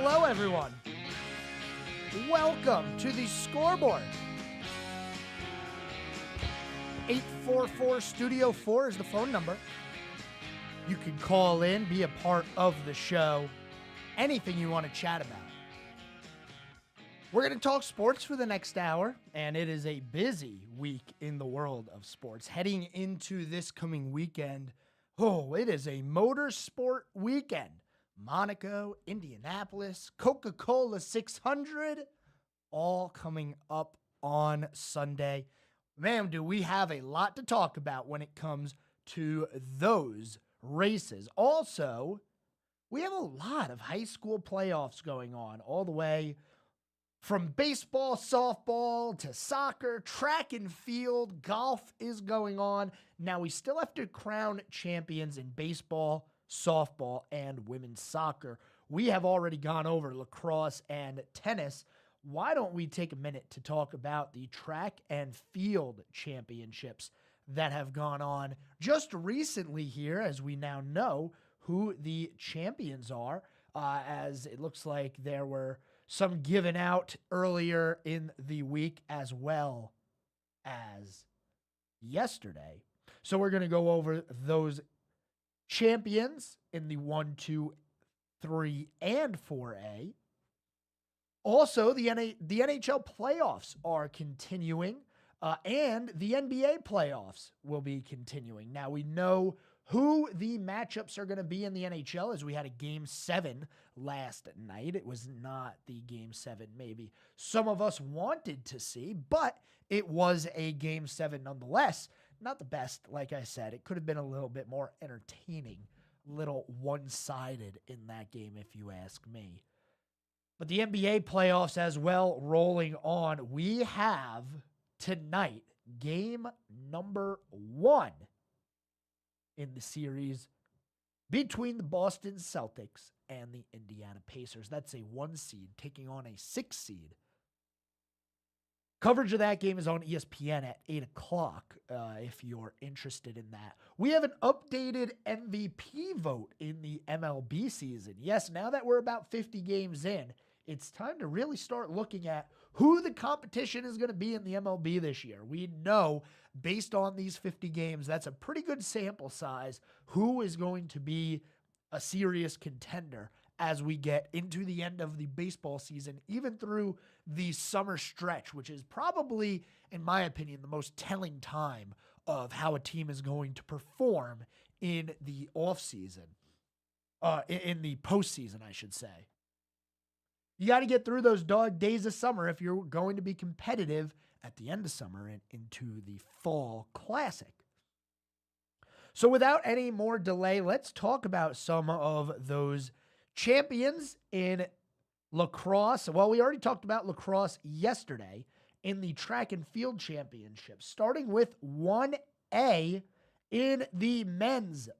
Hello, everyone. Welcome to the Scoreboard. 844 Studio 4 is the phone number. You can call in, be a part of the show, anything you want to chat about. We're going to talk sports for the next hour, and it is a busy week in the world of sports. Heading into this coming weekend, it is a motorsport weekend. Monaco, Indianapolis, Coca-Cola 600, all coming up on Sunday. Man, do we have a lot to talk about when it comes to those races. Also, we have a lot of high school playoffs going on, all the way from baseball, softball, to soccer, track and field, golf is going on. Now, we still have to crown champions in baseball, softball, and women's soccer. We have already gone over lacrosse and tennis. Why don't we take a minute to talk about the track and field championships that have gone on just recently here, as we now know who the champions are, as it looks like there were some given out earlier in the week as well as yesterday. So we're going to go over those champions in the 1, 2, 3, and 4A. Also, the NHL playoffs are continuing, and the NBA playoffs will be continuing. Now, we know who the matchups are going to be in the NHL, as we had a Game 7 last night. It was not the Game 7 maybe some of us wanted to see, but it was a Game 7 nonetheless. Not the best, like I said. It could have been a little bit more entertaining, a little one-sided in that game, if you ask me. But the NBA playoffs as well rolling on. We have tonight game number 1 in the series between the Boston Celtics and the Indiana Pacers. That's a 1 seed taking on a 6 seed. Coverage of that game is on ESPN at 8 o'clock if you're interested in that. We have an updated MVP vote in the MLB season. Yes, now that we're about 50 games in, it's time to really start looking at who the competition is going to be in the MLB this year. We know, based on these 50 games, that's a pretty good sample size, who is going to be a serious contender as we get into the end of the baseball season, even through the summer stretch, which is probably, in my opinion, the most telling time of how a team is going to perform in the offseason, in the postseason, I should say. You got to get through those dog days of summer if you're going to be competitive at the end of summer and into the fall classic. So without any more delay, let's talk about some of those champions in lacrosse. Well, we already talked about lacrosse yesterday in the track and field championship, starting with 1A in the men's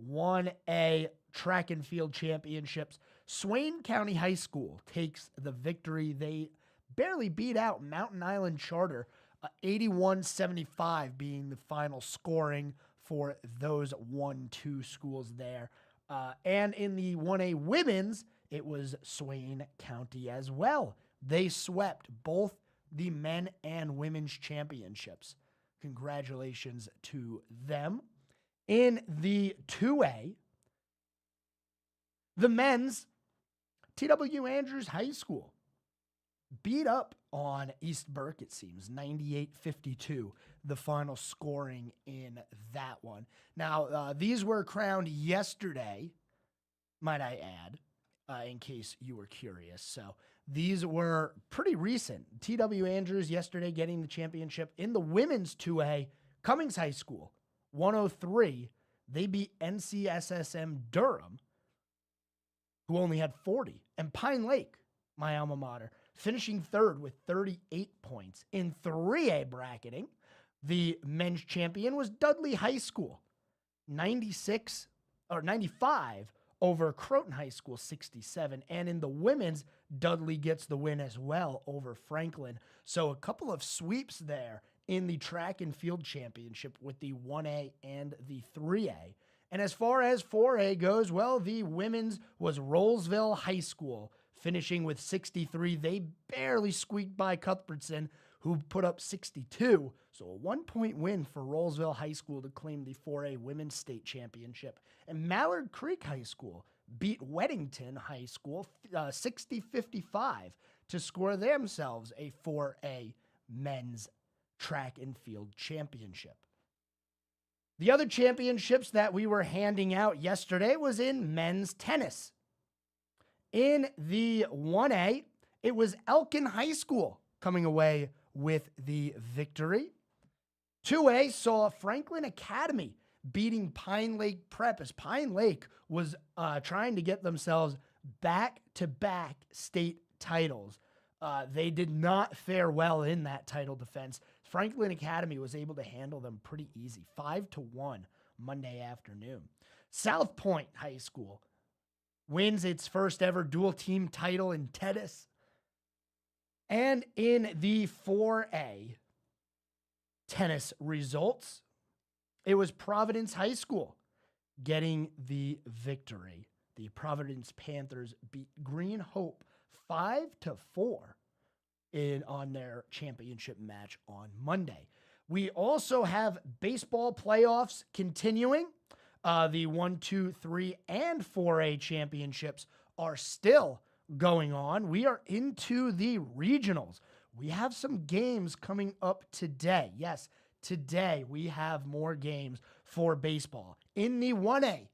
1A track and field championships. Swain County High School takes the victory. They barely beat out Mountain Island Charter, 81-75 being the final scoring for those 1-2 schools there. And in the 1A women's, it was Swain County as well. They swept both the men and women's championships. Congratulations to them. In the 2A, the men's, T.W. Andrews High School beat up on East Burke, it seems, 98-52, the final scoring in that one. Now, these were crowned yesterday, might I add, in case you were curious. So these were pretty recent. T.W. Andrews yesterday getting the championship. In the women's 2A, Cummings High School, 103, they beat NCSSM Durham, who only had 40. And Pine Lake, my alma mater, finishing third with 38 points. In 3A bracketing, the men's champion was Dudley High School, 95 over Croton High School, 67. And in the women's, Dudley gets the win as well over Franklin. So a couple of sweeps there in the track and field championship with the 1A and the 3A. And as far as 4A goes, well, the women's was Rollsville High School, finishing with 63. They barely squeaked by Cuthbertson, who put up 62. So a 1-point win for Rollsville High School to claim the 4A Women's State Championship. And Mallard Creek High School beat Weddington High School 60-55 to score themselves a 4A Men's Track and Field Championship. The other championships that we were handing out yesterday was in men's tennis. In the 1A, it was Elkin High School coming away with the victory. 2A saw Franklin Academy beating Pine Lake Prep as Pine Lake was trying to get themselves back-to-back state titles. They did not fare well in that title defense. Franklin Academy was able to handle them pretty easy, 5-1 Monday afternoon. South Point High School wins its first ever dual team title in tennis. And in the 4A tennis results, it was Providence High School getting the victory. The Providence Panthers beat Green Hope 5-4 on their championship match on Monday. We also have baseball playoffs continuing. The 1, 2, 3, and 4A championships are still going on. We are into the regionals. We have some games coming up today. Yes, today we have more games for baseball. In the 1A,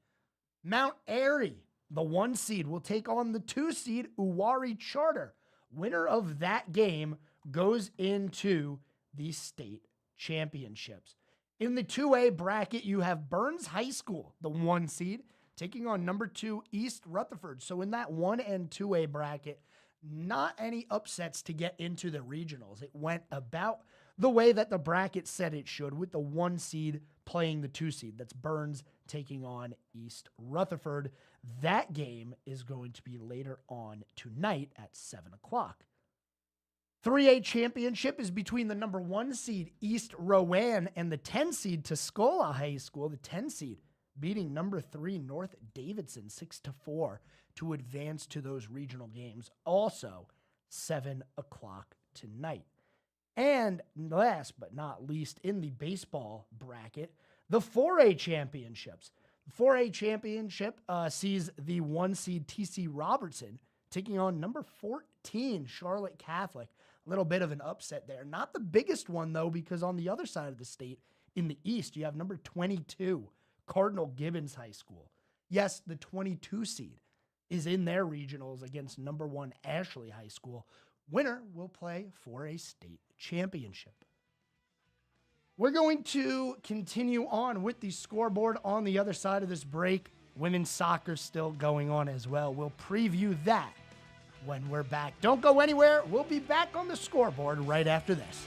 Mount Airy, the 1 seed, will take on the 2 seed Uwari Charter. Winner of that game goes into the state championships. In the 2A bracket, you have Burns High School, the 1 seed, taking on number 2 East Rutherford. So in that 1 and 2A bracket, not any upsets to get into the regionals. It went about the way that the bracket said it should, with the 1 seed playing the 2 seed. That's Burns taking on East Rutherford. That game is going to be later on tonight at 7 o'clock. 3A championship is between the number 1 seed East Rowan and the 10 seed Tuscola High School. The 10 seed beating number 3 North Davidson 6-4 to advance to those regional games. Also 7 o'clock tonight. And last but not least, in the baseball bracket, the 4A championships. The 4A championship sees the 1 seed TC Robertson taking on number 14 Charlotte Catholic. A little bit of an upset there. Not the biggest one, though, because on the other side of the state, in the East, you have number 22 Cardinal Gibbons High School. Yes, the 22 seed is in their regionals against number 1 Ashley High School. Winner will play for a state championship. We're going to continue on with the scoreboard on the other side of this break. Women's soccer still going on as well. We'll preview that when we're back. Don't go anywhere. We'll be back on the scoreboard right after this.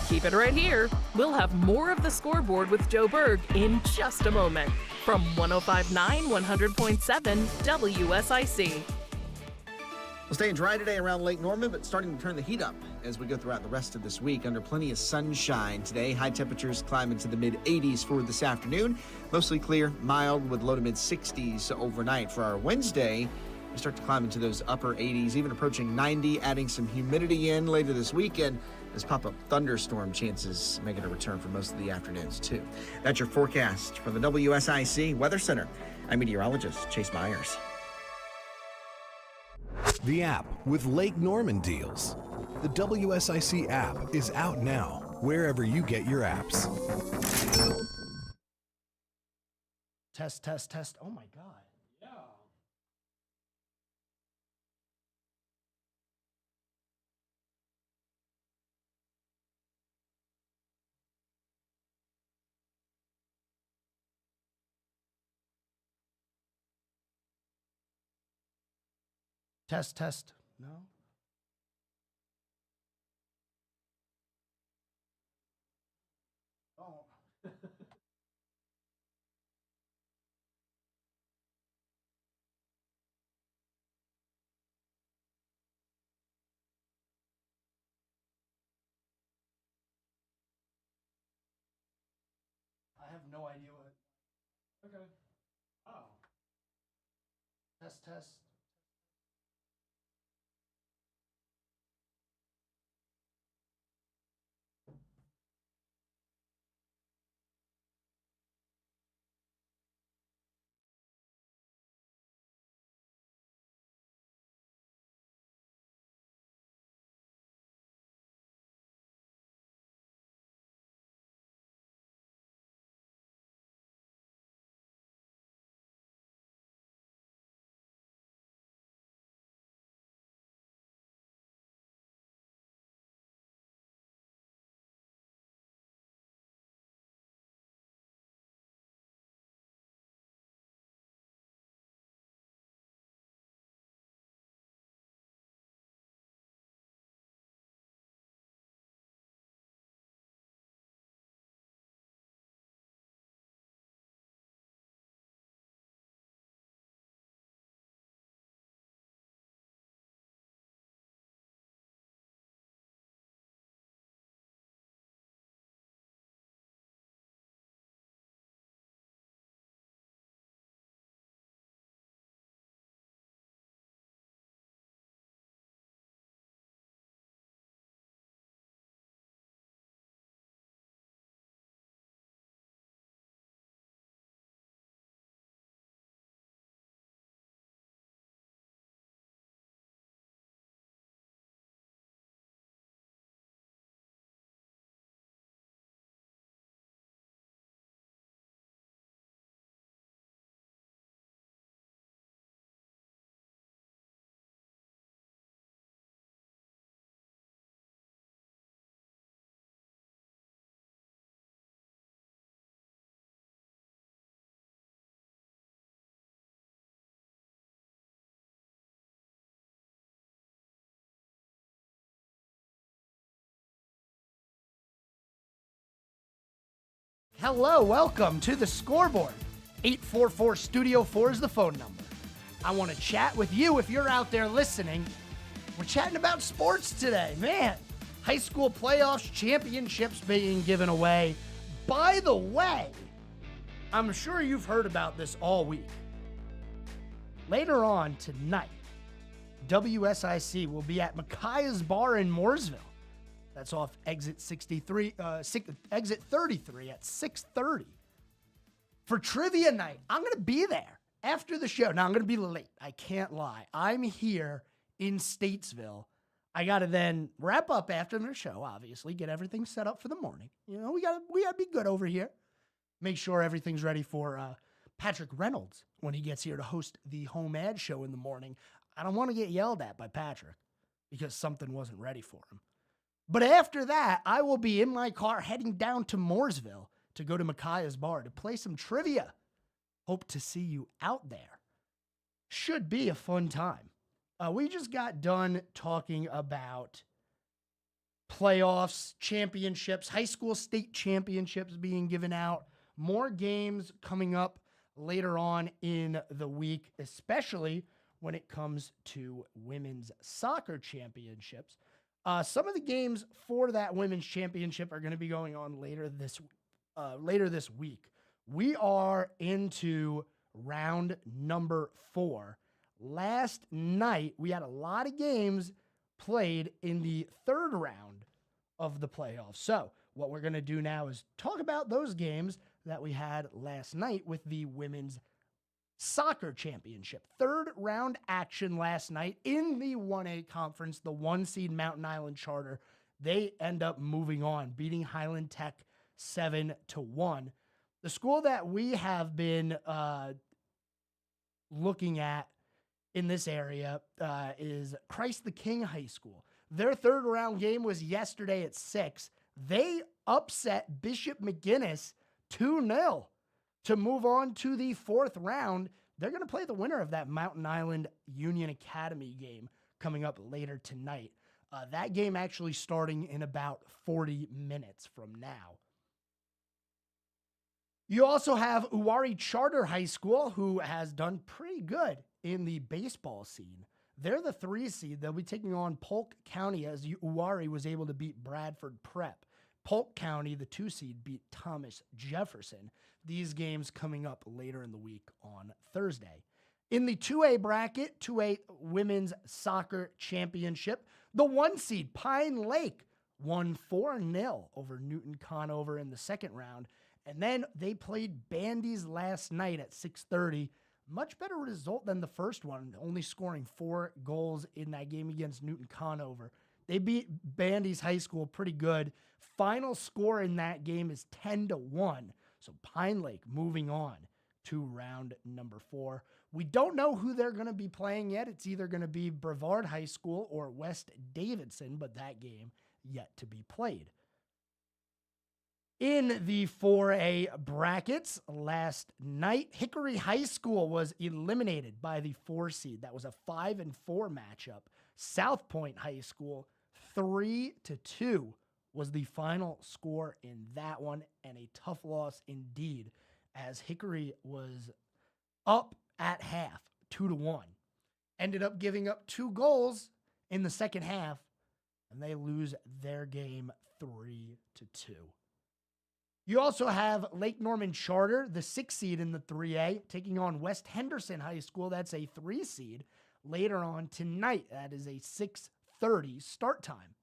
Keep it right here. We'll have more of the scoreboard with Joe Berg in just a moment from 105.9 100.7 WSIC. We'll stay dry today around Lake Norman, but starting to turn the heat up as we go throughout the rest of this week under plenty of sunshine today. High temperatures climb into the mid-80s for this afternoon. Mostly clear, mild with low to mid-60s overnight. For our Wednesday, we start to climb into those upper 80s, even approaching 90, adding some humidity in later this weekend as pop-up thunderstorm chances making a return for most of the afternoons, too. That's your forecast from the WSIC Weather Center. I'm meteorologist Chase Myers. The app with Lake Norman deals. The WSIC app is out now, wherever you get your apps. Test, test, test. Oh my God. Yeah. Test, test. No? Oh. I have no idea what. Okay. Oh. Test. Hello, welcome to the Scoreboard. 844 Studio 4 is the phone number. I want to chat with you if you're out there listening. We're chatting about sports today. Man, high school playoffs, championships being given away. By the way, I'm sure you've heard about this all week. Later on tonight, WSIC will be at Micaiah's Bar in Mooresville. That's off exit 33 at 6:30 for trivia night. I'm going to be there after the show. Now, I'm going to be late. I can't lie. I'm here in Statesville. I got to then wrap up after the show, obviously, get everything set up for the morning. You know, we got to be good over here. Make sure everything's ready for Patrick Reynolds when he gets here to host the home ad show in the morning. I don't want to get yelled at by Patrick because something wasn't ready for him. But after that, I will be in my car heading down to Mooresville to go to Micaiah's Bar to play some trivia. Hope to see you out there. Should be a fun time. We just got done talking about playoffs, championships, high school state championships being given out. More games coming up later on in the week, especially when it comes to women's soccer championships. Some of the games for that women's championship are going to be going on later this week. We are into round number 4. Last night, we had a lot of games played in the third round of the playoffs. So what we're going to do now is talk about those games that we had last night with the women's soccer championship. Third round action last night in the 1A conference, the 1 seed Mountain Island Charter. They end up moving on, beating Highland Tech 7-1. The school that we have been looking at in this area is Christ the King High School. Their third round game was yesterday at 6. They upset Bishop McGuinness 2-0. To move on to the fourth round, they're going to play the winner of that Mountain Island Union Academy game coming up later tonight. That game actually starting in about 40 minutes from now. You also have Uwharrie Charter High School, who has done pretty good in the baseball scene. They're the 3 seed. They'll be taking on Polk County as Uwharrie was able to beat Bradford Prep. Polk County, the 2 seed, beat Thomas Jefferson. These games coming up later in the week on Thursday. In the 2A bracket, 2A Women's Soccer Championship, the 1 seed Pine Lake won 4-0 over Newton Conover in the second round. And then they played Bandy's last night at 6:30. Much better result than the first one, only scoring 4 goals in that game against Newton Conover. They beat Bandy's High School pretty good. Final score in that game is 10-1. So Pine Lake moving on to round number 4. We don't know who they're going to be playing yet. It's either going to be Brevard High School or West Davidson, but that game yet to be played. In the 4A brackets last night, Hickory High School was eliminated by the 4 seed. That was a 5-4 matchup. South Point High School, 3-2 was the final score in that one, and a tough loss indeed, as Hickory was up at half, 2-1. Ended up giving up 2 goals in the second half, and they lose their game 3-2. You also have Lake Norman Charter, the 6 seed in the 3A, taking on West Henderson High School. That's a 3 seed later on tonight. That is a 6:30 start time.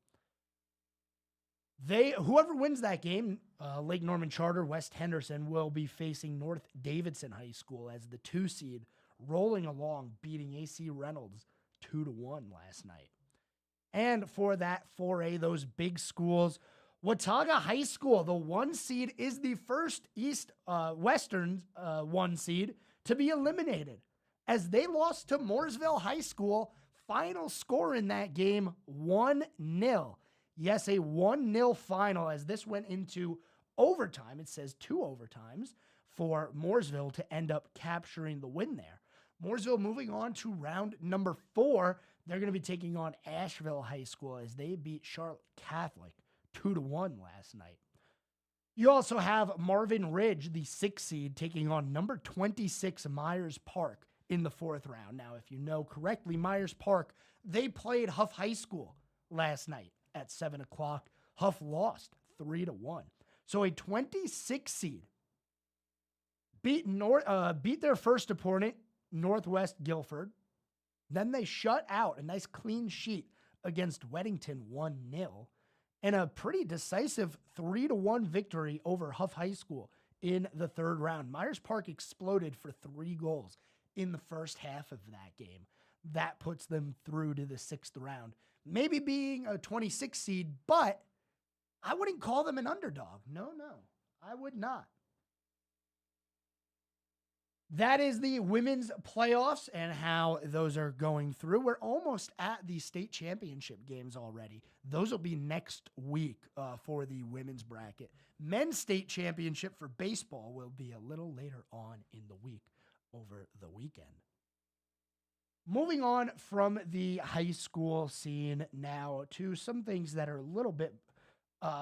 Whoever wins that game, Lake Norman Charter, West Henderson, will be facing North Davidson High School as the 2 seed, rolling along, beating AC Reynolds 2-1 last night. And for that 4A, those big schools, Watauga High School, the 1 seed, is the first Western 1 seed to be eliminated, as they lost to Mooresville High School. Final score in that game, 1-0. Yes, a 1-0 final, as this went into overtime. It says 2 overtimes for Mooresville to end up capturing the win there. Mooresville moving on to round number 4. They're going to be taking on Asheville High School as they beat Charlotte Catholic 2-1 last night. You also have Marvin Ridge, the 6 seed, taking on number 26 Myers Park in the 4th round. Now, if you know correctly, Myers Park, they played Huff High School last night at 7 o'clock. Huff lost 3-1. So a 26 seed beat their first opponent, Northwest Guilford. Then they shut out a nice clean sheet against Weddington 1-0. And a pretty decisive 3-1 victory over Huff High School in the 3rd round. Myers Park exploded for 3 goals in the first half of that game. That puts them through to the 6th round. Maybe being a 26 seed, but I wouldn't call them an underdog. No, I would not. That is the women's playoffs and how those are going through. We're almost at the state championship games already. Those will be next week for the women's bracket. Men's state championship for baseball will be a little later on in the week over the weekend. Moving on from the high school scene now to some things that are a little bit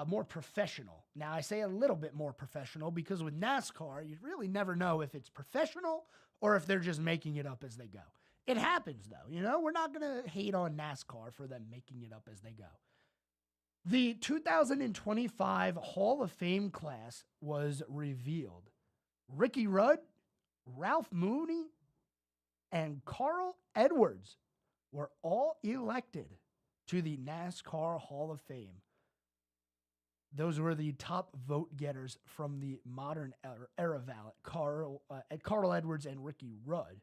more professional. Now, I say a little bit more professional because with NASCAR, you really never know if it's professional or if they're just making it up as they go. It happens, though. You know, we're not going to hate on NASCAR for them making it up as they go. The 2025 Hall of Fame class was revealed. Ricky Rudd, Ralph Mooney, and Carl Edwards were all elected to the NASCAR Hall of Fame. Those were the top vote getters from the modern era ballot, Carl Edwards and Ricky Rudd.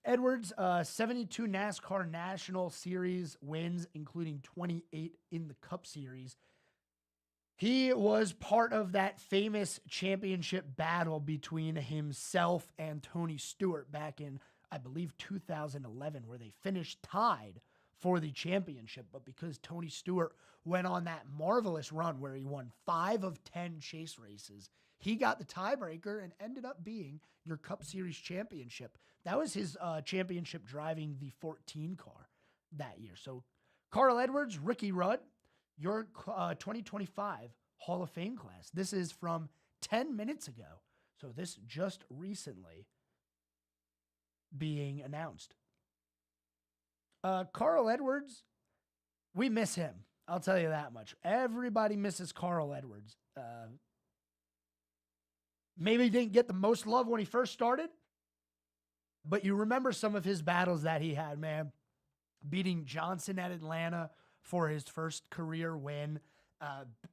Edwards, 72 NASCAR National Series wins, including 28 in the Cup Series. He was part of that famous championship battle between himself and Tony Stewart back in, I believe, 2011, where they finished tied for the championship. But because Tony Stewart went on that marvelous run where he won 5 of 10 chase races, he got the tiebreaker and ended up being your Cup Series championship. That was his championship driving the 14 car that year. So Carl Edwards, Ricky Rudd, your 2025 Hall of Fame class. This is from 10 minutes ago. So this just recently being announced. Carl Edwards, we miss him. I'll tell you that much. Everybody misses Carl Edwards. Maybe he didn't get the most love when he first started, But you remember some of his battles that he had, man. Beating Johnson at Atlanta for his first career win.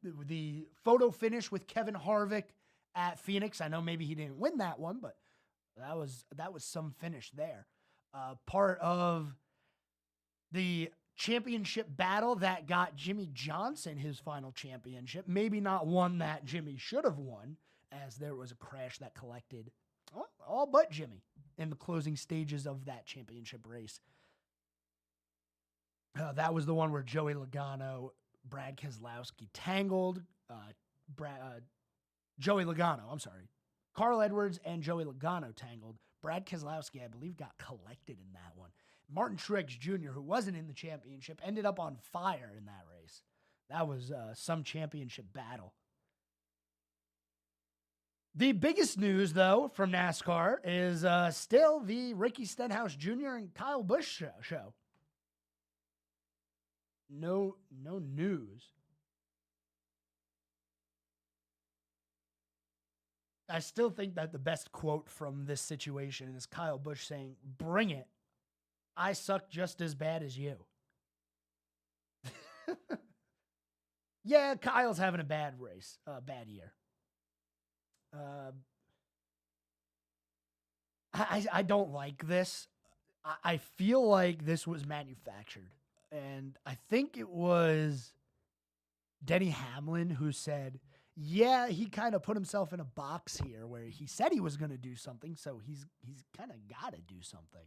The photo finish with Kevin Harvick at Phoenix. I know maybe he didn't win that one, but that was some finish there. Part of the championship battle that got Jimmy Johnson his final championship. Maybe not one that Jimmy should have won, as there was a crash that collected all but Jimmy in the closing stages of that championship race. That was the one where Joey Logano, Brad Keselowski tangled. Joey Logano, I'm sorry. Carl Edwards and Joey Logano tangled. Brad Keselowski, I believe, got collected in that one. Martin Truex Jr., who wasn't in the championship, ended up on fire in that race. That was some championship battle. The biggest news, though, from NASCAR is still the Ricky Stenhouse Jr. and Kyle Busch show. No news. I still think that the best quote from this situation is Kyle Busch saying, "Bring it. I suck just as bad as you." Yeah, Kyle's having a bad race, bad year. I don't like this. I feel like this was manufactured. And I think it was Denny Hamlin who said, yeah, he kind of put himself in a box here where he said he was going to do something, so he's kind of got to do something.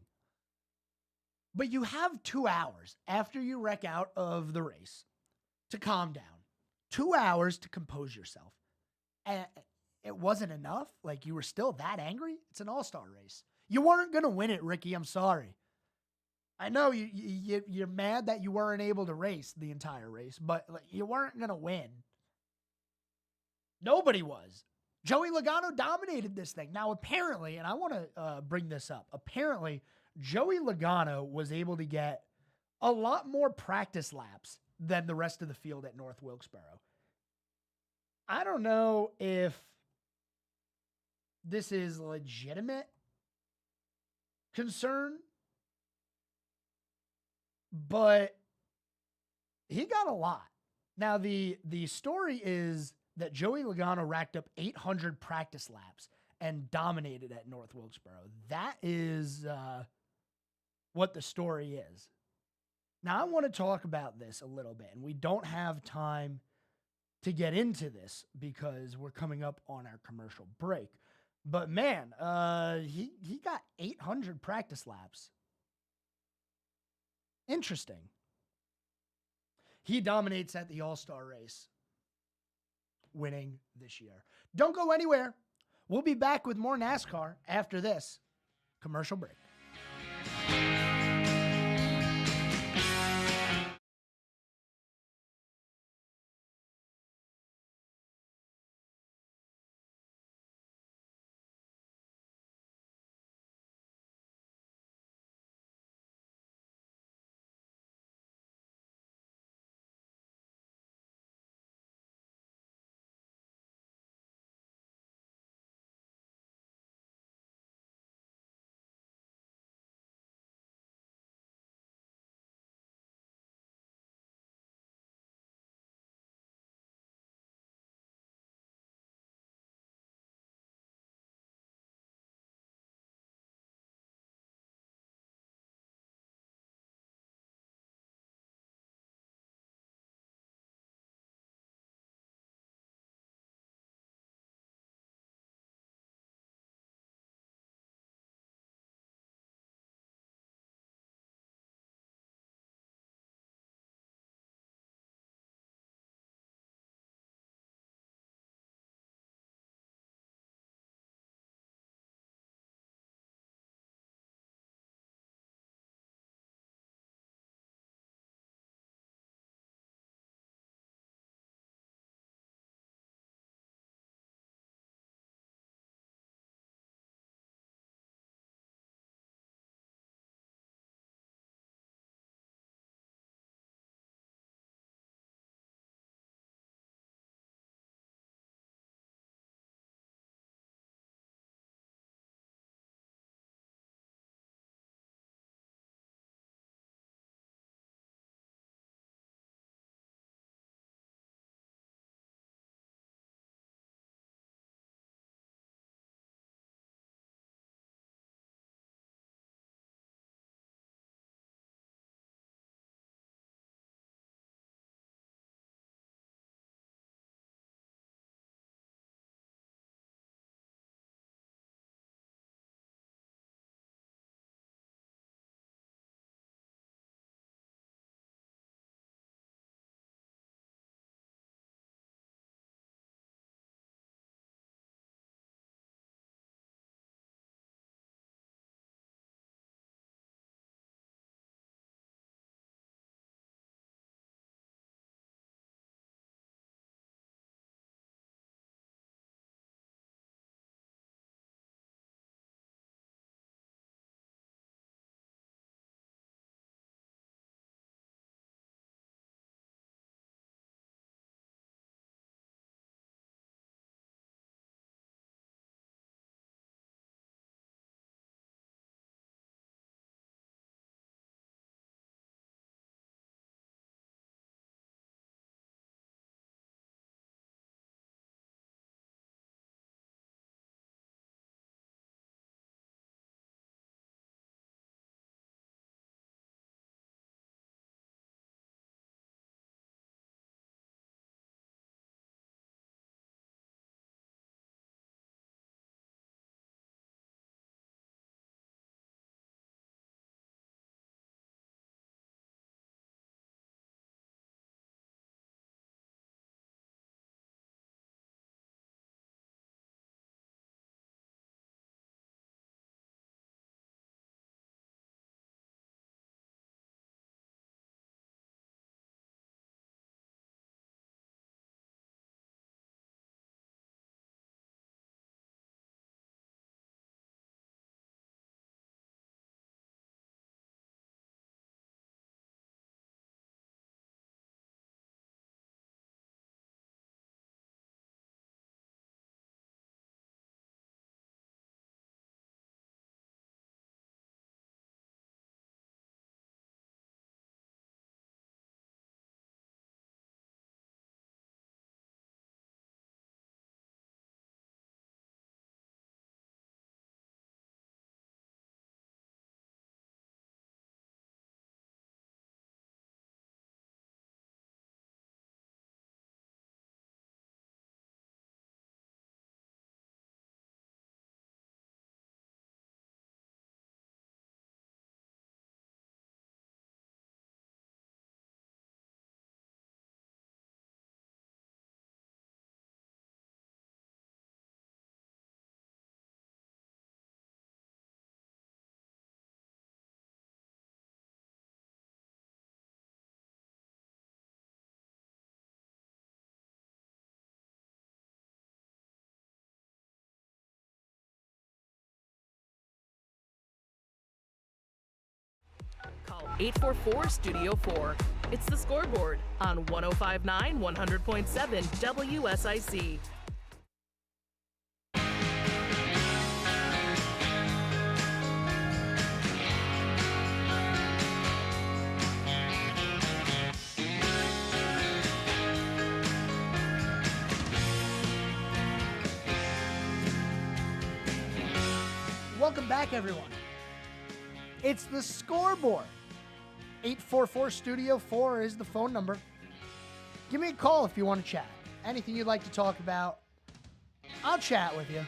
But you have 2 hours after you wreck out of the race to calm down. 2 hours to compose yourself. And it wasn't enough? Like, you were still that angry? It's an all-star race. You weren't going to win it, Ricky. I'm sorry. I know you're mad that you weren't able to race the entire race, but you weren't going to win. Nobody was. Joey Logano dominated this thing. Now, apparently, and I want to bring this up, apparently, Joey Logano was able to get a lot more practice laps than the rest of the field at North Wilkesboro. I don't know if this is legitimate concern, but he got a lot. Now, the story is that Joey Logano racked up 800 practice laps and dominated at North Wilkesboro. That is what the story is. Now, I want to talk about this a little bit, and we don't have time to get into this because we're coming up on our commercial break. But, man, he got 800 practice laps. Interesting. He dominates at the All-Star race, winning this year. Don't go anywhere. We'll be back with more NASCAR after this commercial break. 844 Studio 4. It's the Scoreboard on 1059 100.7 WSIC. Welcome back, everyone. It's the Scoreboard. 844 Studio 4 is the phone number. Give me a call if you want to chat. Anything you'd like to talk about, I'll chat with you.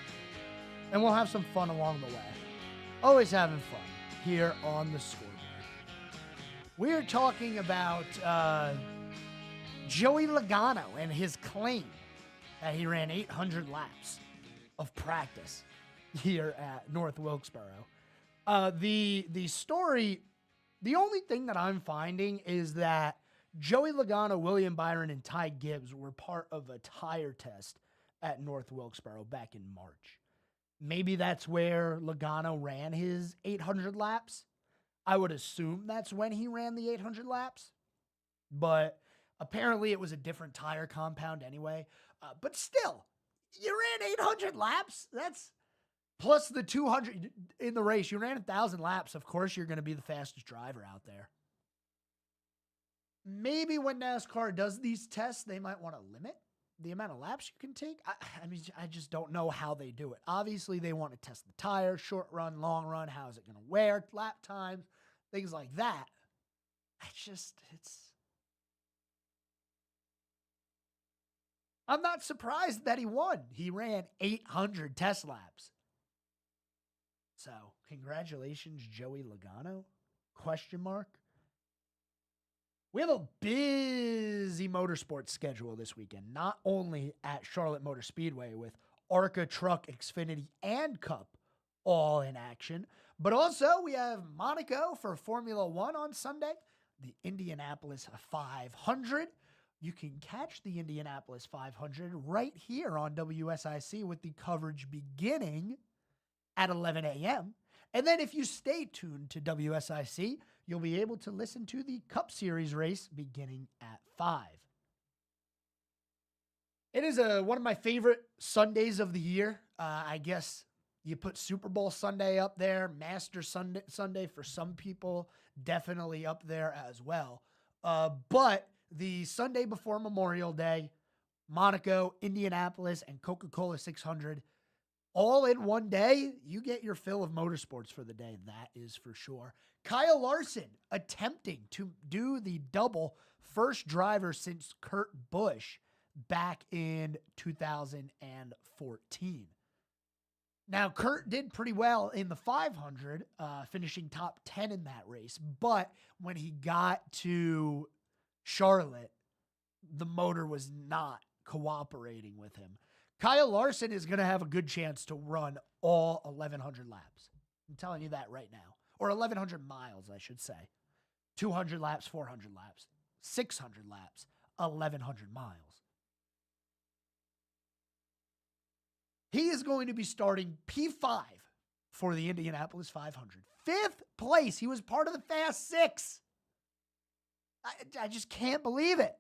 And we'll have some fun along the way. Always having fun here on the Scoreboard. We're talking about Joey Logano and his claim that he ran 800 laps of practice here at North Wilkesboro. The story, the only thing that I'm finding is that Joey Logano, William Byron, and Ty Gibbs were part of a tire test at North Wilkesboro back in March. Maybe that's where Logano ran his 800 laps. I would assume that's when he ran the 800 laps. But apparently it was a different tire compound anyway. But still, you ran 800 laps? That's plus the 200 in the race. You ran 1,000 laps. Of course, you're going to be the fastest driver out there. Maybe when NASCAR does these tests, they might want to limit the amount of laps you can take. I mean, I just don't know how they do it. Obviously, they want to test the tire, short run, long run. How is it going to wear, lap times, things like that. I'm not surprised that he won. He ran 800 test laps. So, congratulations, Joey Logano? Question mark. We have a busy motorsports schedule this weekend, not only at Charlotte Motor Speedway with ARCA Truck, Xfinity, and Cup all in action, but also we have Monaco for Formula One on Sunday, the Indianapolis 500. You can catch the Indianapolis 500 right here on WSIC with the coverage beginning at 11 a.m. And then if you stay tuned to WSIC, you'll be able to listen to the Cup Series race beginning at 5. It is one of my favorite Sundays of the year. I guess you put Super Bowl Sunday up there, Master Sunday for some people, definitely up there as well. But the Sunday before Memorial Day, Monaco, Indianapolis, and Coca-Cola 600, all in one day, you get your fill of motorsports for the day. That is for sure. Kyle Larson attempting to do the double, first driver since Kurt Busch back in 2014. Now, Kurt did pretty well in the 500, finishing top 10 in that race. But when he got to Charlotte, the motor was not cooperating with him. Kyle Larson is going to have a good chance to run all 1,100 laps. I'm telling you that right now. Or 1,100 miles, I should say. 200 laps, 400 laps, 600 laps, 1,100 miles. He is going to be starting P5 for the Indianapolis 500. 5th place. He was part of the Fast Six. I just can't believe it.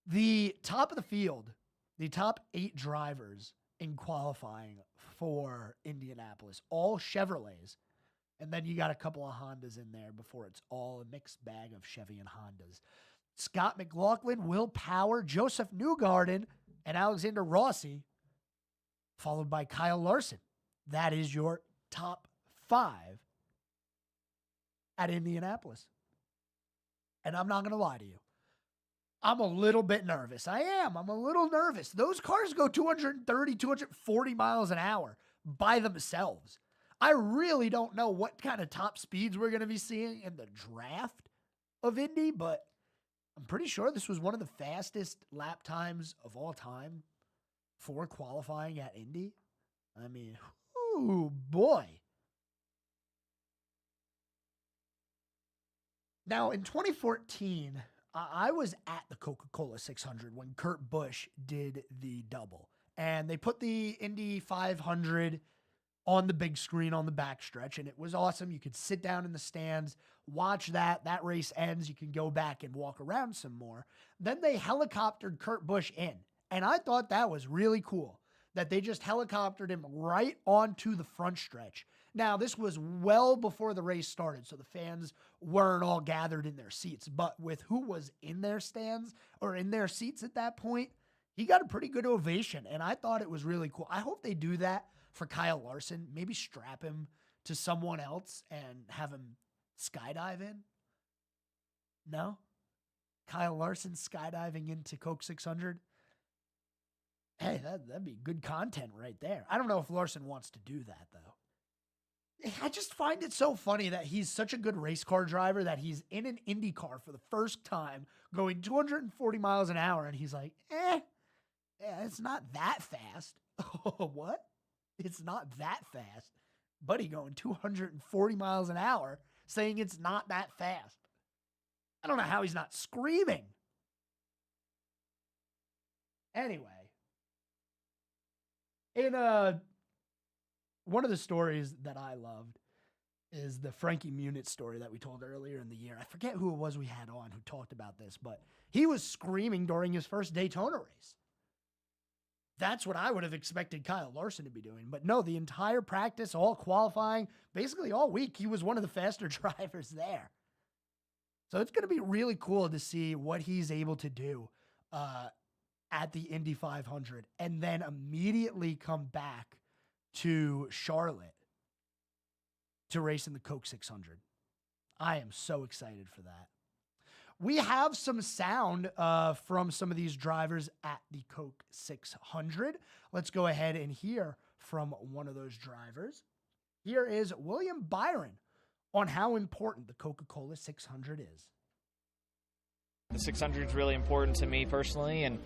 The top of the field, the top 8 drivers in qualifying for Indianapolis, all Chevrolets. And then you got a couple of Hondas in there before it's all a mixed bag of Chevy and Hondas. Scott McLaughlin, Will Power, Joseph Newgarden, and Alexander Rossi, followed by Kyle Larson. That is your top 5 at Indianapolis. And I'm not going to lie to you. I'm a little bit nervous. I am. I'm a little nervous. Those cars go 230, 240 miles an hour by themselves. I really don't know what kind of top speeds we're going to be seeing in the draft of Indy, but I'm pretty sure this was one of the fastest lap times of all time for qualifying at Indy. I mean, ooh, boy. Now, in 2014, I was at the Coca-Cola 600 when Kurt Busch did the double. And they put the Indy 500 on the big screen on the backstretch, and it was awesome. You could sit down in the stands, watch that. That race ends. You can go back and walk around some more. Then they helicoptered Kurt Busch in, and I thought that was really cool that they just helicoptered him right onto the front stretch. Now, this was well before the race started, so the fans weren't all gathered in their seats, but with who was in their stands or in their seats at that point, he got a pretty good ovation, and I thought it was really cool. I hope they do that for Kyle Larson. Maybe strap him to someone else and have him skydive in. No? Kyle Larson skydiving into Coke 600? Hey, that'd be good content right there. I don't know if Larson wants to do that, though. I just find it so funny that he's such a good race car driver that he's in an Indy car for the first time going 240 miles an hour, and he's like, yeah, it's not that fast. What? It's not that fast. Buddy going 240 miles an hour saying it's not that fast. I don't know how he's not screaming. Anyway, in one of the stories that I loved is the Frankie Muniz story that we told earlier in the year. I forget who it was we had on who talked about this, but he was screaming during his first Daytona race. That's what I would have expected Kyle Larson to be doing. But no, the entire practice, all qualifying, basically all week, he was one of the faster drivers there. So it's going to be really cool to see what he's able to do at the Indy 500 and then immediately come back to Charlotte to race in the Coke 600. I am so excited for that. We have some sound from some of these drivers at the Coke 600. Let's go ahead and hear from one of those drivers. Here is William Byron on how important the Coca-Cola 600 is. The 600 is really important to me personally, and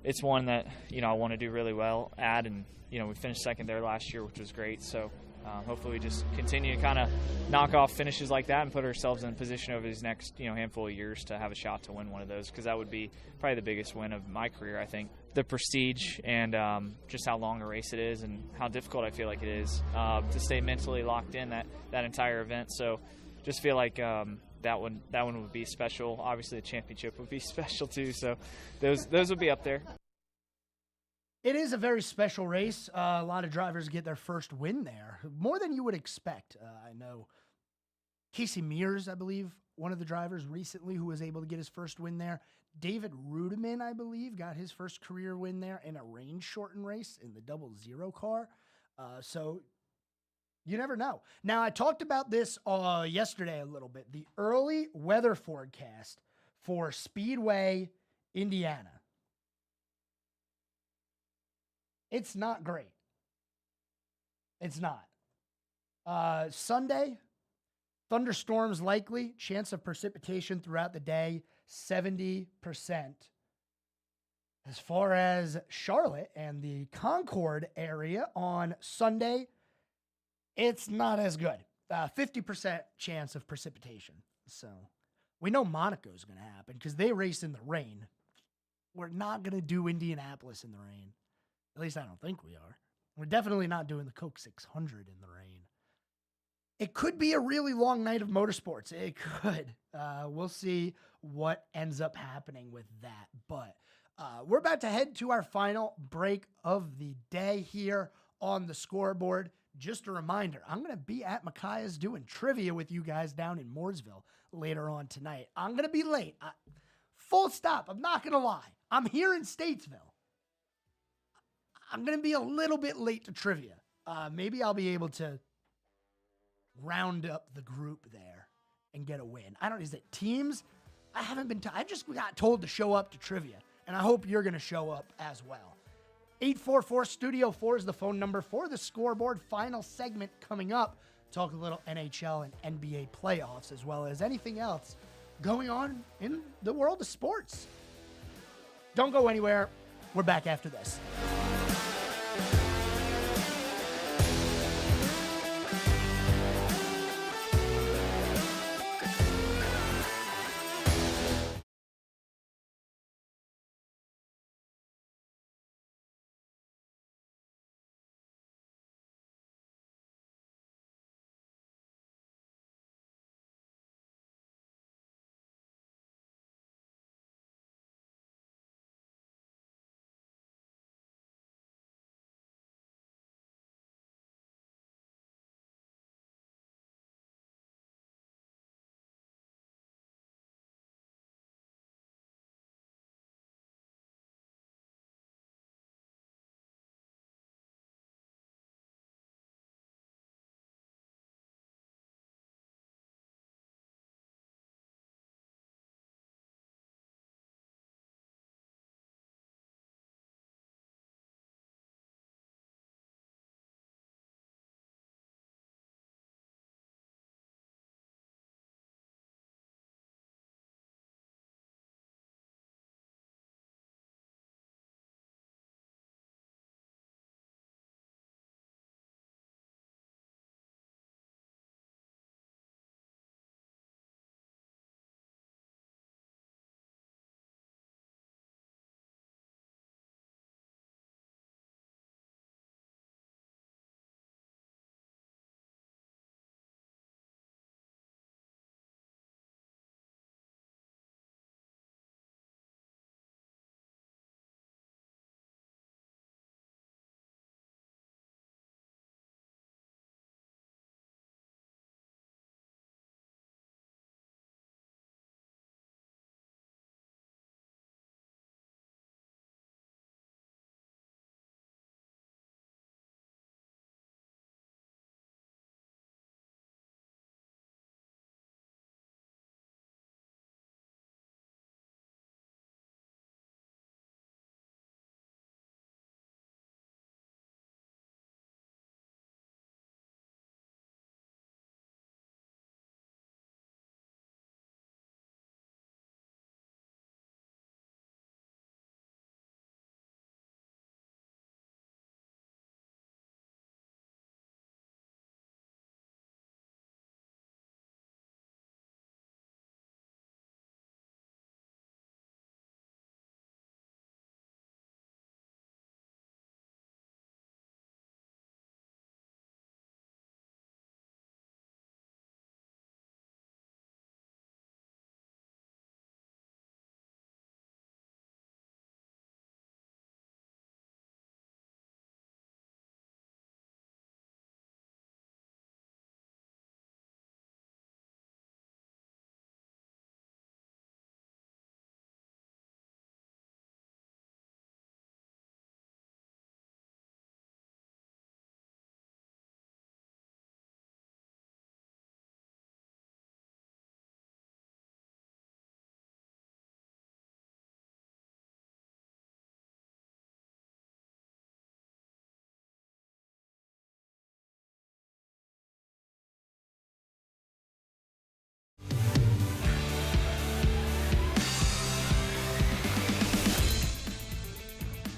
it's one that, I want to do really well at, and, we finished second there last year, which was great. So hopefully we just continue to kind of knock off finishes like that and put ourselves in a position over these next, handful of years to have a shot to win one of those, because that would be probably the biggest win of my career, I think. The prestige and just how long a race it is and how difficult I feel like it is to stay mentally locked in that entire event. So just feel like that one would be special. Obviously the championship would be special too. So those would be up there. It is a very special race. A lot of drivers get their first win there, more than you would expect. I know Casey Mears, I believe, one of the drivers recently who was able to get his first win there. David Rudiman, I believe, got his first career win there in a range-shortened race in the 00 car. So you never know. Now, I talked about this yesterday a little bit. The early weather forecast for Speedway, Indiana. It's not great. It's not. Sunday, thunderstorms likely. Chance of precipitation throughout the day, 70%. As far as Charlotte and the Concord area on Sunday, it's not as good. 50% chance of precipitation. So we know Monaco's going to happen because they race in the rain. We're not going to do Indianapolis in the rain. At least I don't think we are. We're definitely not doing the Coke 600 in the rain. It could be a really long night of motorsports. It could. We'll see what ends up happening with that. But we're about to head to our final break of the day here on the scoreboard. Just a reminder, I'm going to be at Micaiah's doing trivia with you guys down in Mooresville later on tonight. I'm going to be late. Full stop. I'm not going to lie. I'm here in Statesville. I'm going to be a little bit late to trivia. Maybe I'll be able to round up the group there and get a win. Is it teams? I haven't been I just got told to show up to trivia, and I hope you're going to show up as well. 844-STUDIO-4 is the phone number for the scoreboard. Final segment coming up. Talk a little NHL and NBA playoffs, as well as anything else going on in the world of sports. Don't go anywhere. We're back after this.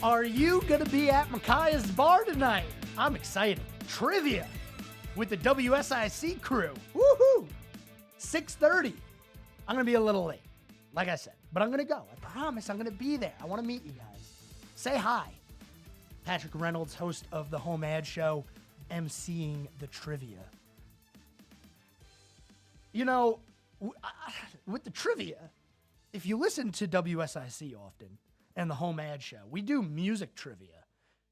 Are you going to be at Micaiah's bar tonight? I'm excited. Trivia with the WSIC crew. Woohoo! 6:30. I'm going to be a little late, like I said, but I'm going to go. I promise I'm going to be there. I want to meet you guys. Say hi. Patrick Reynolds, host of the Home Ad Show, emceeing the trivia. You know, with the trivia, if you listen to WSIC often and the Home Ad Show, we do music trivia.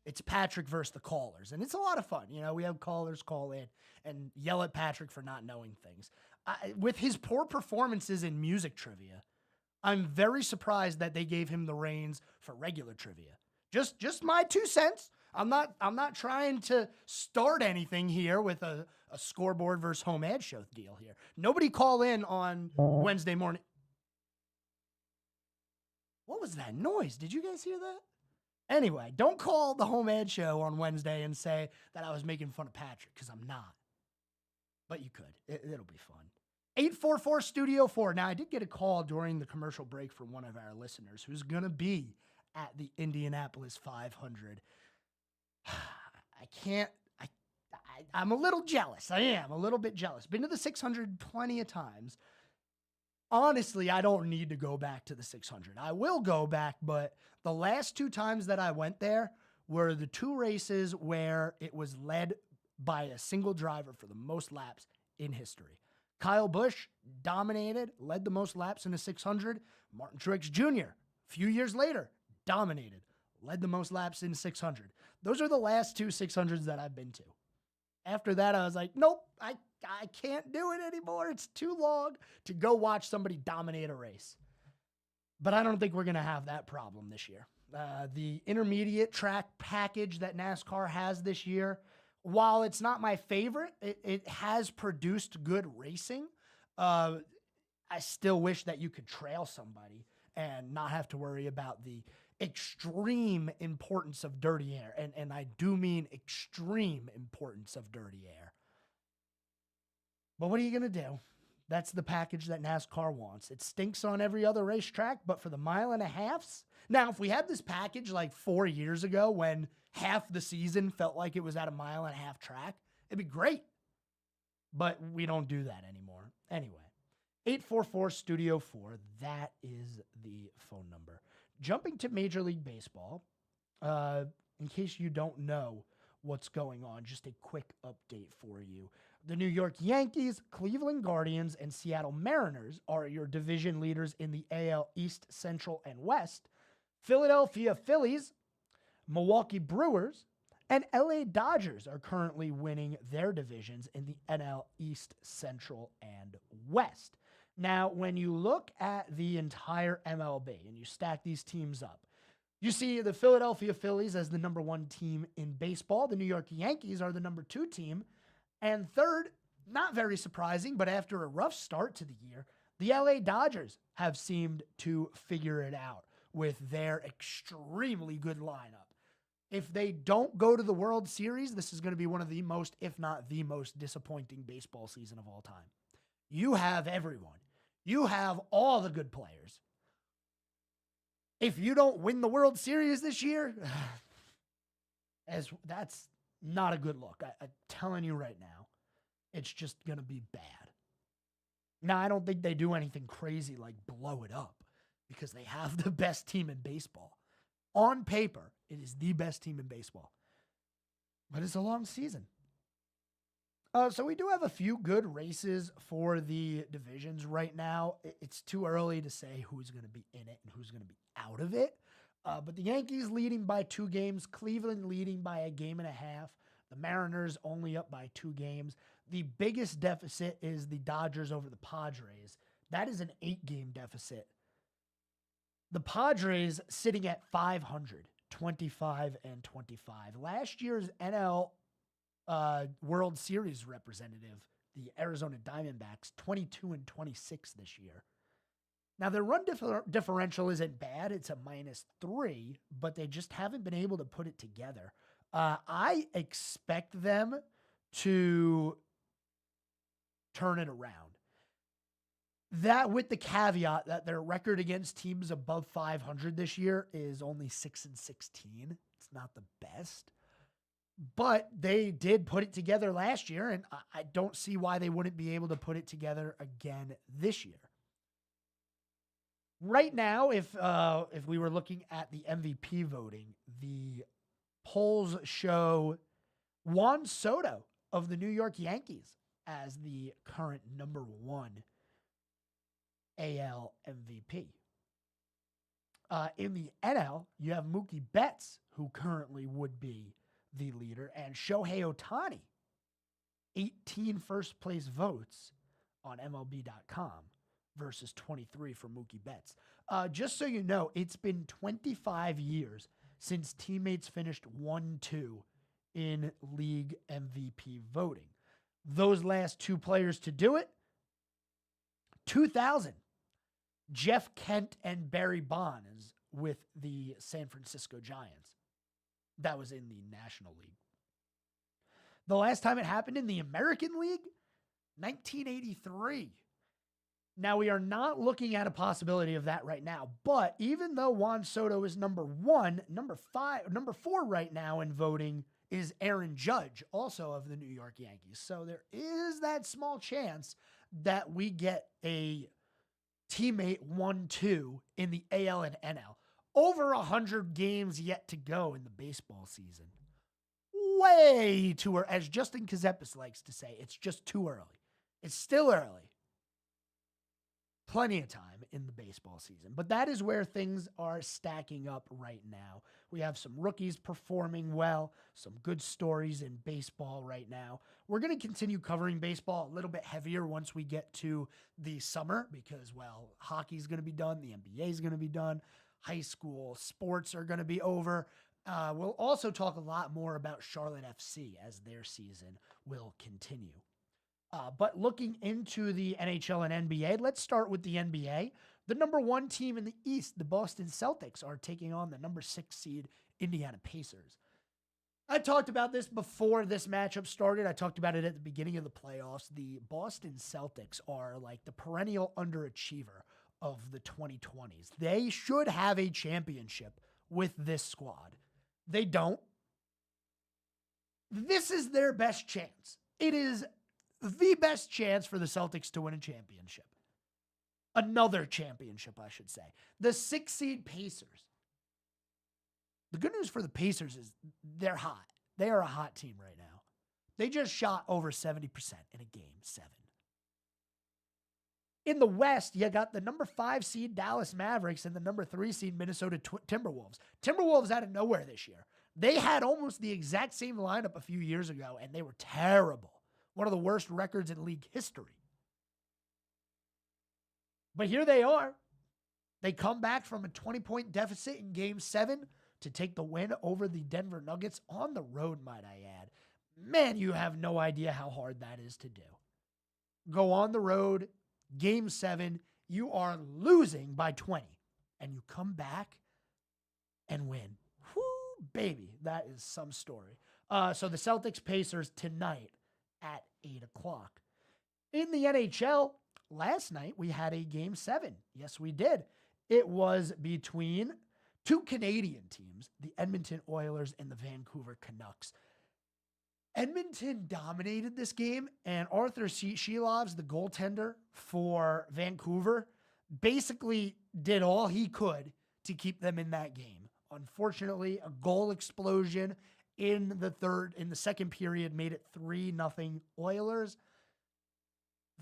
It's Patrick versus the callers, and it's a lot of fun. You know, we have callers call in and yell at Patrick for not knowing things. With his poor performances in music trivia, I'm very surprised that they gave him the reins for regular trivia. Just my 2 cents. I'm not trying to start anything here with a scoreboard versus Home Ad Show deal here. Nobody call in on Wednesday morning. What was that noise? Did you guys hear that? Anyway, don't call the Home Ad Show on Wednesday and say that I was making fun of Patrick, because I'm not. But you could. It'll be fun. 844 Studio 4. Now, I did get a call during the commercial break from one of our listeners who's going to be at the Indianapolis 500. I'm a little jealous. I am a little bit jealous. Been to the 600 plenty of times. Honestly, I don't need to go back to the 600. I will go back, but the last 2 times that I went there were the 2 races where it was led by a single driver for the most laps in history. Kyle Busch dominated, led the most laps in the 600. Martin Truex Jr., a few years later, dominated, led the most laps in 600. Those are the last 2 600s that I've been to. After that, I was like, nope, I can't do it anymore. It's too long to go watch somebody dominate a race. But I don't think we're going to have that problem this year. The intermediate track package that NASCAR has this year, while it's not my favorite, it has produced good racing. I still wish that you could trail somebody and not have to worry about the extreme importance of dirty air. And I do mean extreme importance of dirty air. But what are you going to do? That's the package that NASCAR wants. It stinks on every other racetrack, but for the 1.5 miles. Now, if we had this package like 4 years ago when half the season felt like it was at a 1.5 mile track, it'd be great. But we don't do that anymore. Anyway, 844 Studio 4, that is the phone number. Jumping to Major League Baseball, in case you don't know what's going on, just a quick update for you. The New York Yankees, Cleveland Guardians, and Seattle Mariners are your division leaders in the AL East, Central, and West. Philadelphia Phillies, Milwaukee Brewers, and LA Dodgers are currently winning their divisions in the NL East, Central, and West. Now, when you look at the entire MLB and you stack these teams up, you see the Philadelphia Phillies as the number 1 team in baseball. The New York Yankees are the number 2 team. And third, not very surprising, but after a rough start to the year, the LA Dodgers have seemed to figure it out with their extremely good lineup. If they don't go to the World Series, this is going to be one of the most, if not the most disappointing baseball season of all time. You have everyone. You have all the good players. If you don't win the World Series this year, that's not a good look. I'm telling you right now, it's just going to be bad. Now, I don't think they do anything crazy like blow it up because they have the best team in baseball. On paper, it is the best team in baseball. But it's a long season. So we do have a few good races for the divisions right now. It's too early to say who's going to be in it and who's going to be out of it. But the Yankees leading by 2 games, Cleveland leading by 1.5 games, the Mariners only up by 2 games. The biggest deficit is the Dodgers over the Padres. That is an 8-game deficit. The Padres sitting at 500, 25-25. Last year's NL World Series representative, the Arizona Diamondbacks, 22-26 this year. Now, their run differential isn't bad. It's a -3, but they just haven't been able to put it together. I expect them to turn it around. That with the caveat that their record against teams above 500 this year is only 6-16. It's not the best. But they did put it together last year, and I don't see why they wouldn't be able to put it together again this year. Right now, if we were looking at the MVP voting, the polls show Juan Soto of the New York Yankees as the current number one AL MVP. In the NL, you have Mookie Betts, who currently would be the leader, and Shohei Ohtani, 18 first place votes on MLB.com versus 23 for Mookie Betts. Just so you know, it's been 25 years since teammates finished 1-2 in league MVP voting. Those last two players to do it, 2000, Jeff Kent and Barry Bonds with the San Francisco Giants. That was in the National League. The last time it happened in the American League, 1983. Now, we are not looking at a possibility of that right now, but even though Juan Soto is number one, number four right now in voting is Aaron Judge, also of the New York Yankees. So there is that small chance that we get a teammate 1-2 in the AL and NL. Over 100 games yet to go in the baseball season. Way too early. As Justin Kazepis likes to say, it's just too early. It's still early. Plenty of time in the baseball season. But that is where things are stacking up right now. We have some rookies performing well, some good stories in baseball right now. We're going to continue covering baseball a little bit heavier once we get to the summer because, well, hockey's going to be done. The NBA is going to be done. High school sports are going to be over. We'll also talk a lot more about Charlotte FC as their season will continue. But looking into the NHL and NBA, let's start with the NBA. The number one team in the East, the Boston Celtics, are taking on the number 6 seed Indiana Pacers. I talked about this before this matchup started. I talked about it at the beginning of the playoffs. The Boston Celtics are like the perennial underachiever of the 2020s. They should have a championship with this squad. They don't. This is their best chance. It is the best chance for the Celtics to win a championship. Another championship, I should say. The 6 seed Pacers. The good news for the Pacers is they're hot. They are a hot team right now. They just shot over 70% in a game 7. In the West, you got the number 5 seed Dallas Mavericks and the number 3 seed Minnesota Timberwolves. Timberwolves out of nowhere this year. They had almost the exact same lineup a few years ago, and they were terrible. One of the worst records in league history. But here they are. They come back from a 20-point deficit in Game 7 to take the win over the Denver Nuggets on the road, might I add. Man, you have no idea how hard that is to do. Go on the road, Game 7, you are losing by 20, and you come back and win. Whoo, baby, that is some story. So the Celtics Pacers tonight at 8 o'clock. In the NHL, last night we had a Game 7. Yes, we did. It was between two Canadian teams, the Edmonton Oilers and the Vancouver Canucks. Edmonton dominated this game, and Arthur Shelovs, the goaltender for Vancouver, basically did all he could to keep them in that game. Unfortunately, a goal explosion in the second period made it 3-0 Oilers.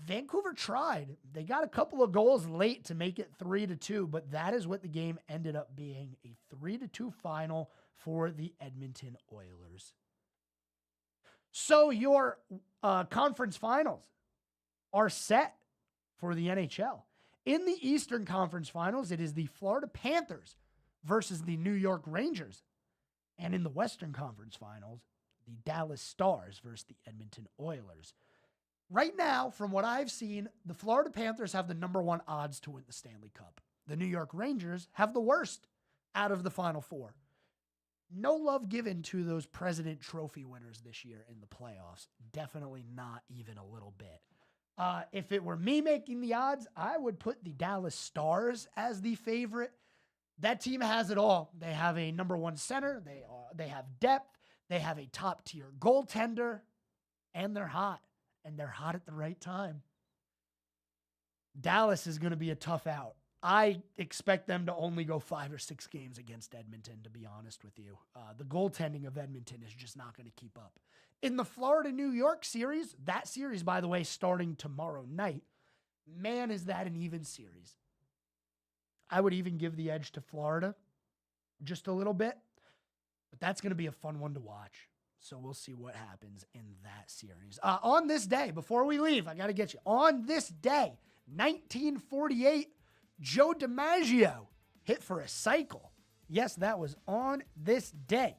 Vancouver tried. They got a couple of goals late to make it 3-2, but that is what the game ended up being, a 3-2 final for the Edmonton Oilers. So your conference finals are set for the NHL. In the Eastern Conference Finals, it is the Florida Panthers versus the New York Rangers. And in the Western Conference Finals, the Dallas Stars versus the Edmonton Oilers. Right now, from what I've seen, the Florida Panthers have the number 1 odds to win the Stanley Cup. The New York Rangers have the worst out of the Final Four. No love given to those President Trophy winners this year in the playoffs. Definitely not even a little bit. If it were me making the odds, I would put the Dallas Stars as the favorite. That team has it all. They have a number one center. They have depth. They have a top-tier goaltender. And they're hot. And they're hot at the right time. Dallas is going to be a tough out. I expect them to only go 5 or 6 games against Edmonton, to be honest with you. The goaltending of Edmonton is just not going to keep up. In the Florida-New York series, that series, by the way, starting tomorrow night, man, is that an even series. I would even give the edge to Florida just a little bit, but that's going to be a fun one to watch. So we'll see what happens in that series. On this day, before we leave, I got to get you. On this day, 1948, Joe DiMaggio hit for a cycle. Yes, that was on this day.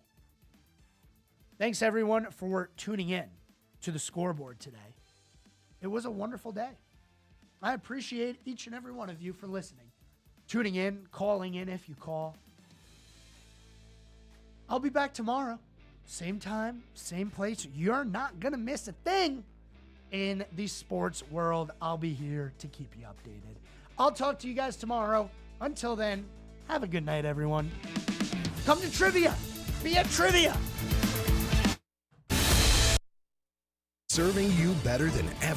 Thanks, everyone, for tuning in to the Scoreboard today. It was a wonderful day. I appreciate each and every one of you for listening, tuning in, calling in if you call. I'll be back tomorrow. Same time, same place. You're not going to miss a thing in the sports world. I'll be here to keep you updated. I'll talk to you guys tomorrow. Until then, have a good night, everyone. Come to trivia. Be at trivia. Serving you better than ever